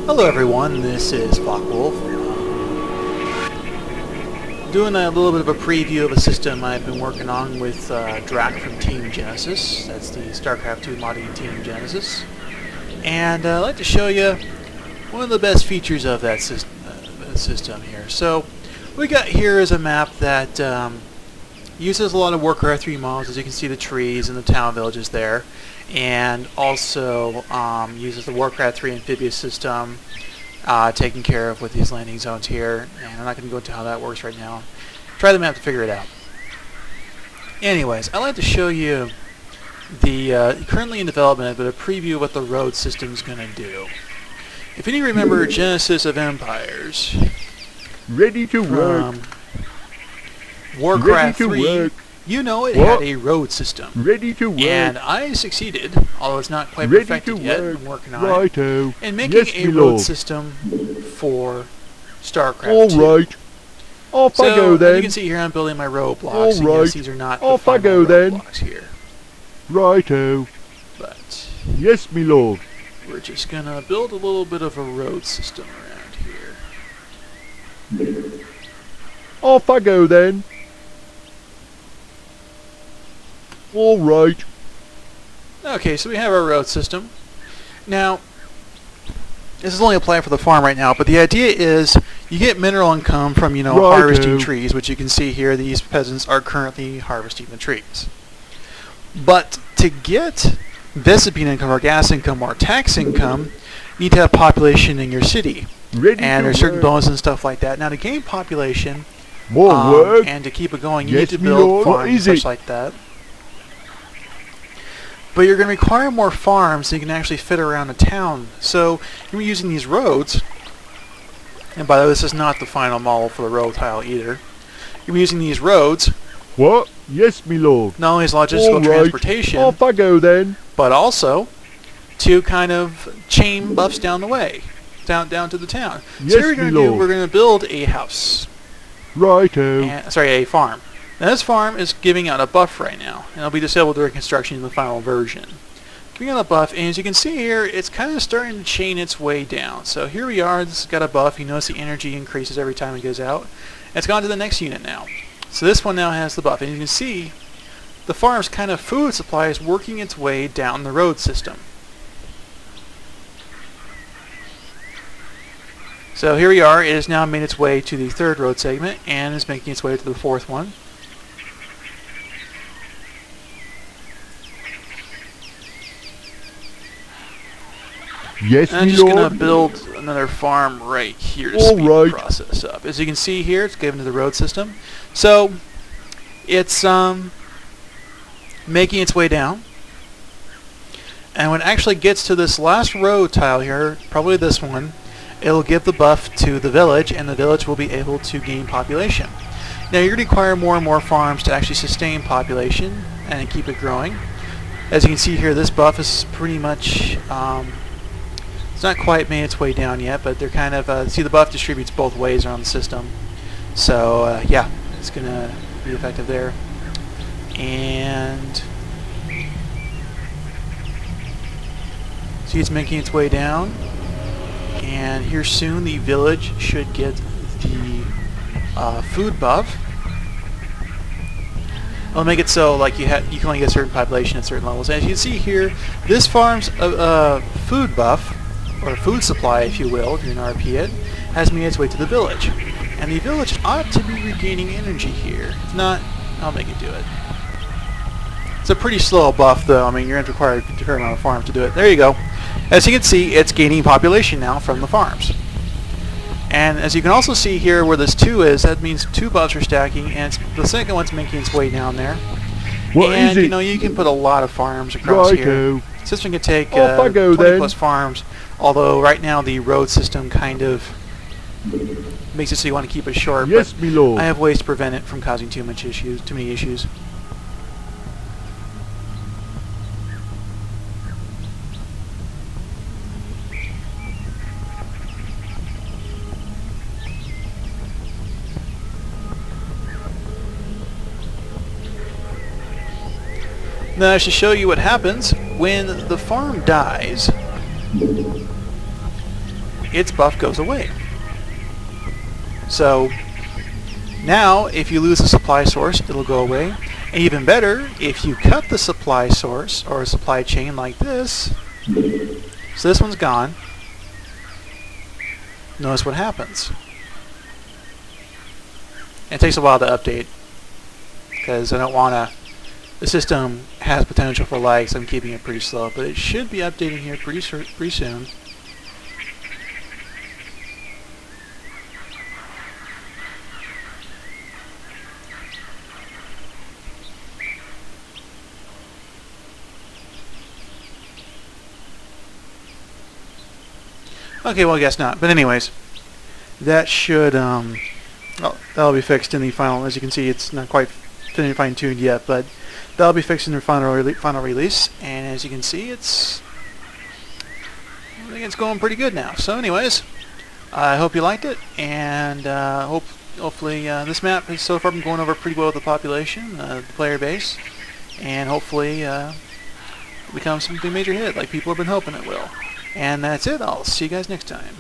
Hello everyone, this is Focke-Wulf. Doing a little bit of a preview of a system I've been working on with Drac from Team Genesis. That's the StarCraft 2 modding Team Genesis. And I'd like to show you one of the best features of that system here. So, what we got here is a map that uses a lot of Warcraft 3 models. As you can see, the trees and the town villages there. And also uses the Warcraft 3 amphibious system taken care of with these landing zones here. And I'm not going to go into how that works right now. Try the map to figure it out. Anyways, I'd like to show you the currently in development, but a preview of what the road system is going to do. If any remember Genesis of Empires, Ready to work. Warcraft Ready to 3, work. you know it What? had a road system. Ready to work. And I succeeded, although it's not quite Ready to perfected yet, work. I'm working on it, Righto. in making Yes, a me road lord. system for StarCraft All 2. right. Off I So, go as you then. can see here, I'm building my road blocks. All And right. yes, these are not Off the I final go road then. blocks here. Righto. But Yes, me lord. we're just going to build a little bit of a road system around here. Off I go then. All right. Okay, so we have our road system. Now, this is only applying for the farm right now, but the idea is you get mineral income from, Righto. harvesting trees, which you can see here, these peasants are currently harvesting the trees. But to get Vesipine income or gas income or tax income, you need to have population in your city. Ready And to there's certain work. bonuses and stuff like that. Now, to gain population, More work. and to keep it going, you Yes, need to me build lord. What farms and is such it? like that. But you're going to require more farms so you can actually fit around a town. So you're using these roads, and by the way, this is not the final model for the road tile either. You're using these roads, What? Yes, me lord. not only as logistical All right. transportation, Off I go then. but also to kind of chain buffs down the way, down to the town. Yes, so here we're me going to do, lord. we're going to build a house. Righto. A farm. Now this farm is giving out a buff right now, and it'll be disabled during construction in the final version. Giving out a buff, and as you can see here, it's kind of starting to chain its way down. So here we are, this has got a buff. You notice the energy increases every time it goes out. It's gone to the next unit now. So this one now has the buff, and you can see the farm's kind of food supply is working its way down the road system. So here we are, it has now made its way to the third road segment, and is making its way to the fourth one. Yes, And I'm me just going lord. to build another farm right here to All speed right. the process up. As you can see here, it's given to the road system. So it's making its way down. And when it actually gets to this last road tile here, probably this one, it'll give the buff to the village, and the village will be able to gain population. Now you're going to require more and more farms to actually sustain population and keep it growing. As you can see here, this buff is pretty much it's not quite made its way down yet, but they're kind of, see the buff distributes both ways around the system. So, yeah, it's going to be effective there. And see it's making its way down. And here soon the village should get the food buff. It'll make it so like you can only get a certain population at certain levels. As you can see here, this farm's food buff, or food supply, if you will, if you're an RP it, has made its way to the village. And the village ought to be regaining energy here. If not, I'll make it do it. It's a pretty slow buff, though. I mean, you're going to require a fair amount of farms to do it. There you go. As you can see, it's gaining population now from the farms. And as you can also see here where this 2 is, that means 2 buffs are stacking, and the second one's making its way down there. What and, is it? you can put a lot of farms across here. Righto. This one can take Off I go 20 then. plus farms, although right now the road system kind of makes it so you want to keep it short, Yes, but me lord. I have ways to prevent it from causing too many issues. Now I should show you what happens when the farm dies. its buff goes away. So now if you lose a supply source, it'll go away. And even better, if you cut the supply source or a supply chain like this, so this one's gone, notice what happens. And it takes a while to update because I don't want to. The system has potential for lag, so I'm keeping it pretty slow, but it should be updating here pretty soon. Okay, well, I guess not. But anyways, that should that'll be fixed in the final. As you can see, it's not quite fine-tuned yet, but that'll be fixed in the final release. And as you can see, I think it's going pretty good now. So, anyways, I hope you liked it, and hopefully this map has so far been going over pretty well with the population, the player base, and hopefully become something major hit like people have been hoping it will. And that's it. I'll see you guys next time.